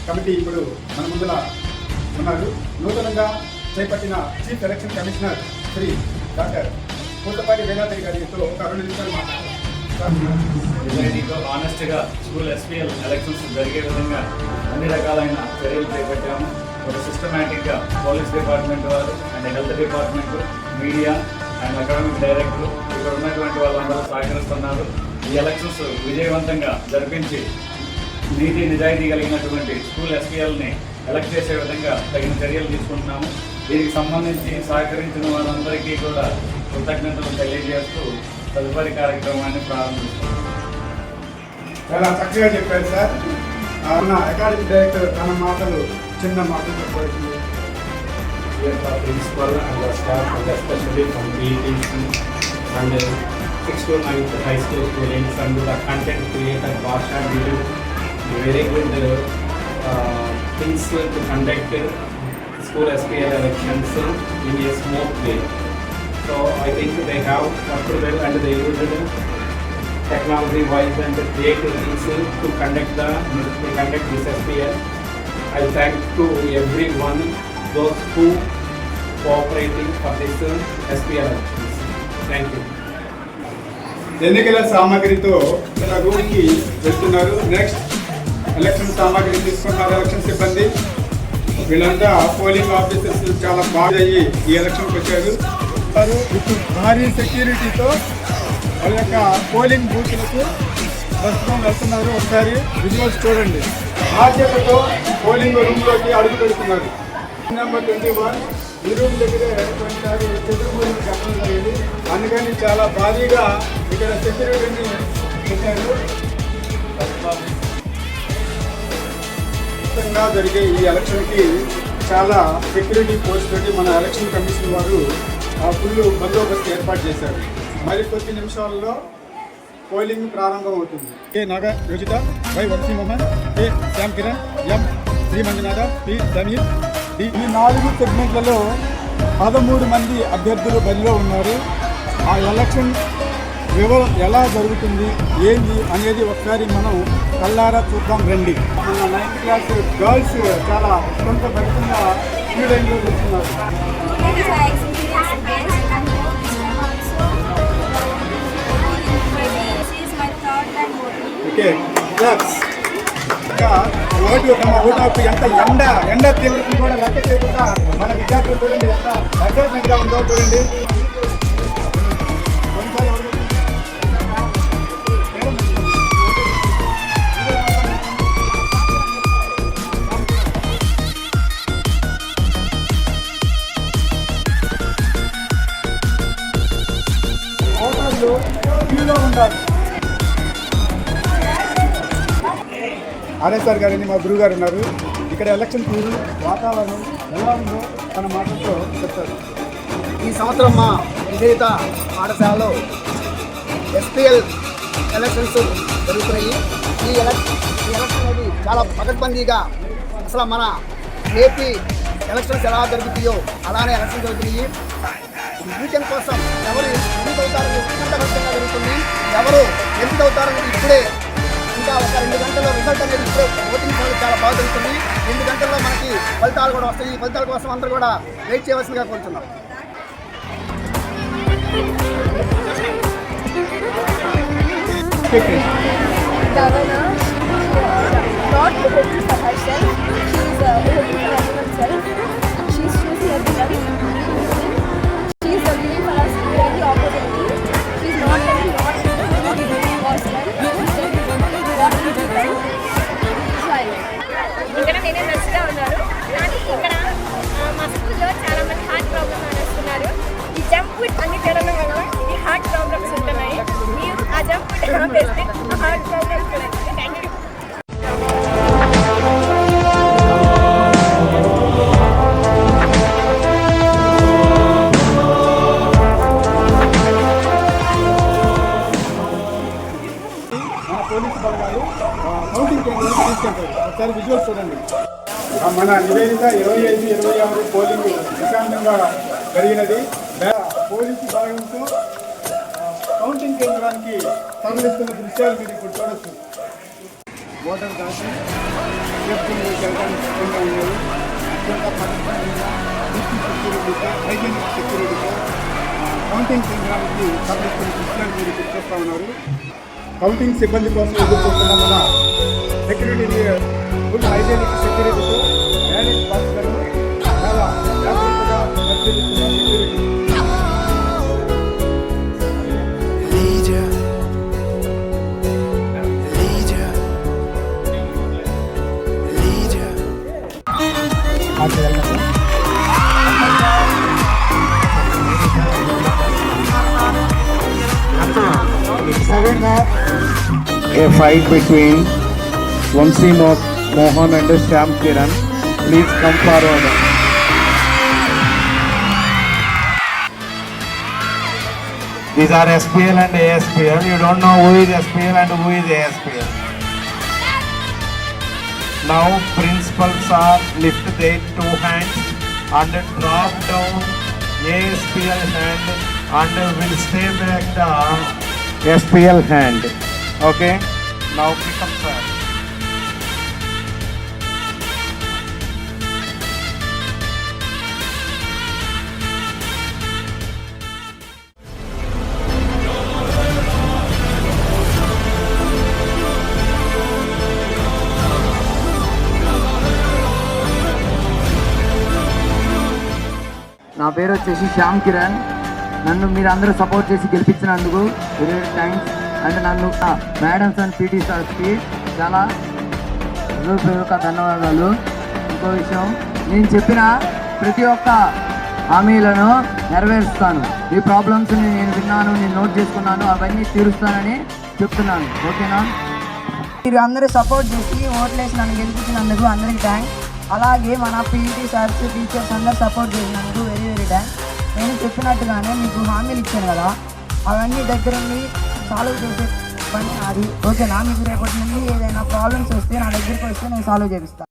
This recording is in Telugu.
కమిటీ ఇప్పుడు మన ముందర ఉన్నారు. నూతనంగా చేపట్టిన chief election commissioner Shri doctor Poothapati Veladri గారితో ఒక 2 నిమిషాలు మాట్లాడారు. ఆనెస్ట్గా స్కూల్ ఎస్పీఎల్ ఎలక్షన్స్ జరిగే విధంగా అన్ని రకాలైన చర్యలు చేపట్టాము. ఒక సిస్టమేటిక్గా పోలీస్ డిపార్ట్మెంట్ వారు and health department, media and academic director ఇక్కడ ఉన్నటువంటి వాళ్ళందరూ సహకరిస్తున్నారు. ఈ ఎలక్షన్స్ విజయవంతంగా జరిపించి నీతి నిజాయితీ కలిగినటువంటి స్కూల్ ఎస్పీఎల్ని ఎలక్ట్ చేసే విధంగా తగిన చర్యలు తీసుకుంటున్నాము. దీనికి సంబంధించి సహకరించిన వారందరికీ కూడా కృతజ్ఞతలు తెలియజేస్తూ తదుపరి కార్యక్రమాన్ని ప్రారంభిస్తున్నాం. చాలా చక్కగా చెప్పారు సార్. మన అకాడమిక్ డైరెక్టర్ తన మాటలు చిన్న మాటలు చెప్పవచ్చు. Principal and the staff, and especially from PETC and 6th to 9th high school students and the content creator Basha did very good things to conduct school SPL elections in a smooth way. So I think they have worked well and they used technology wise and creative things to conduct this SPL. I thank to everyone, those who cooperating for this SPL. Thank you. ఎన్నికల సామాగ్రితో రూమ్కి వెళ్తున్నారు. నెక్స్ట్ ఎలక్షన్ సామాగ్రి తీసుకున్నారు ఎలక్షన్ సిబ్బంది. వీళ్ళంతా పోలింగ్ ఆఫీసర్స్ చాలా బాగా అయ్యి ఈ ఎలక్షన్కి వచ్చారు. ఇప్పుడు భారీ సెక్యూరిటీతో వాళ్ళ యొక్క పోలింగ్ బూత్లకు ప్రస్తుతం వెళ్తున్నారు. ఒకసారి విజువల్స్ చూడండి. బాధ్యతతో పోలింగ్ రూమ్లోకి అడుగు పెడుతున్నారు. నెంబర్ 21 ఈ రూమ్ దగ్గరే కొన్నిసారి చతుర్భుజం కట్టడం జరిగింది. అందుకని చాలా భారీగా ఇక్కడ సెక్యూరిటీని పెట్టారు. జరిగే ఈ ఎలక్షన్కి చాలా సెక్యూరిటీ పోస్ట్ పెట్టి మన ఎలక్షన్ కమిషన్ వారు ఫుల్ బందోబస్తు ఏర్పాటు చేశారు. మరి కొద్ది నిమిషాల్లో పోలింగ్ ప్రారంభం అవుతుంది. K Naga Yojitha, Y Vamshi Mohan, K Shyam Kiran, M Sri Manjunatha, P Sameer. ఈ 4 సెగ్మెంట్లలో 13 మంది అభ్యర్థులు బరిలో ఉన్నారు. ఆ ఎలక్షన్ వివరం ఎలా జరుగుతుంది ఏంది అనేది ఒకసారి మనం కళ్ళారా చూద్దాం రండి. మన 9th క్లాస్ గర్ల్స్ చాలా కొంత భక్తంగా క్యూ లైన్లో వెళ్తున్నారు. Okay claps. ఓటు హక్కు ఎంత ఎండ తీవ్రతను కూడా లెక్క చేయకుండా మన విద్యార్థులు చూడండి ఎంత అడ్వర్టైజ్మెంట్గా ఉందో చూడండి. ఓటర్లు క్యూలో ఉండాలి. ఆర్ఎస్ఆర్ గారిని మా గురువు గారు ఉన్నారు. ఇక్కడ ఎలక్షన్ తీరు వాతావరణం ఎలా ఉందో తన మాటలతో చెప్తారు. ఈ సంవత్సరం మా విజేత పాఠశాలలో ఎస్పీఎల్ ఎలక్షన్స్ జరుగుతున్నాయి. ఈ ఎలక్షన్ అనేది చాలా పకడ్బందీగా అసలు మన ఏపీ ఎలక్షన్స్ ఎలా జరుగుతాయో అలానే ఎలక్షన్ జరుగుతున్నాయి. వీకెండ్ కోసం ఎవరు ఎంపికవుతారని ఉత్కంఠభరితంగా జరుగుతుంది. ఎవరు ఎంపికవుతారనేది ఇప్పుడే ఇంకా ఒక 2 గంటల్లో రిజల్ట్ అనేది ఇప్పుడే ఓటింగ్ చాలా బాగా జరుగుతుంది. 2 గంటల్లో మనకి ఫలితాలు కూడా వస్తాయి. ఈ ఫలితాల కోసం అందరూ కూడా వెయిట్ చేయవలసిందిగా కోరుతున్నాం. ఇక్కడ నేనే నచ్చిగా ఉన్నారు. కానీ ఇక్కడ మా స్కూల్లో చాలా మంది హార్ట్ ప్రాబ్లమ్ అనేస్తున్నారు. ఈ జంప్ ఫుడ్ అన్ని తినడం వల్ల ఈ హార్ట్ ప్రాబ్లమ్స్ ఉంటున్నాయి. మీరు ఆ జంప్ ఫుడ్ వేస్తే ఆ హార్ట్ ప్రాబ్లమ్స్ కూడా. Thank you. మన పోలీసు బలగాలు కౌంటింగ్ కేంద్రానికి తీసుకెళ్తారు. ఒకసారి విజువల్స్ చూడండి. మన నివేదిక 25, 26 పోలింగ్ ప్రశాంతంగా జరిగినది. పోలీసు బలగంతో కౌంటింగ్ కేంద్రానికి తరలిస్తున్న దృశ్యాలు మీరు ఇప్పుడు చూడొచ్చు. ఓటర్ దాటి సేఫ్టీలోకి వెళ్ళడానికి సిద్ధంగా ఉన్నారు. అత్యంత పటిష్టంగా సెక్యూరిటీతో హైజీనిక్ సెక్యూరిటీతో కౌంటింగ్ కేంద్రానికి తరలిస్తున్న దృశ్యాలు మీరు గుర్తిస్తూ ఉన్నారు. కౌంటింగ్ సిబ్బంది కోసం ఎదురు చూస్తున్న మన సెక్యూరిటీని ఫుల్ హైజీనిక్ సెక్యూరిటీతో బ్యాలెట్ బాక్స్లను చాలా జాగ్రత్తగా పరిశీలిస్తున్న security. A fight between Vamsi Mohan and Shyam Kiran. Please come forward. These are SPL and ASPL. You don't know who is SPL and who is ASPL. Now principals are lift their two hands and drop down ASPL hand and will stay back the SPL hand. Okay? Now pick up, sir. నా పేరు వచ్చేసి శ్యామ్ కిరణ్. నన్ను మీరు అందరూ సపోర్ట్ చేసి గెలిపించినందుకు వెరీ థ్యాంక్స్. అండ్ నన్ను మేడమ్స్ అండ్ పీటీ సార్స్కి చాలా హృదయపూర్వక ధన్యవాదాలు. ఇంకో విషయం, నేను చెప్పిన ప్రతి ఒక్క హామీలను నెరవేరుస్తాను. ఈ ప్రాబ్లమ్స్ని నేను విన్నాను, నేను నోట్ చేసుకున్నాను, అవన్నీ తీరుస్తానని చెప్తున్నాను. ఓకేనా? మీరు అందరూ సపోర్ట్ చేసి ఓట్లేసి నన్ను గెలిపించినందుకు అందరికీ థ్యాంక్స్. అలాగే మన పీఈటీ సార్స్ టీచర్స్ అందరూ సపోర్ట్ చేసినందుకు వెరీ వెరీ థ్యాంక్స్. నేను చెప్పినట్టుగానే మీకు హామీలు ఇచ్చాను కదా, అవన్నీ దగ్గరుండి సాల్వ్ చేసే పని అది. ఓకేనా? మీకు రేపటి నుండి ఏదైనా ప్రాబ్లమ్స్ వస్తే నా దగ్గరికి వస్తే నేను సాల్వ్ చేపిస్తాను.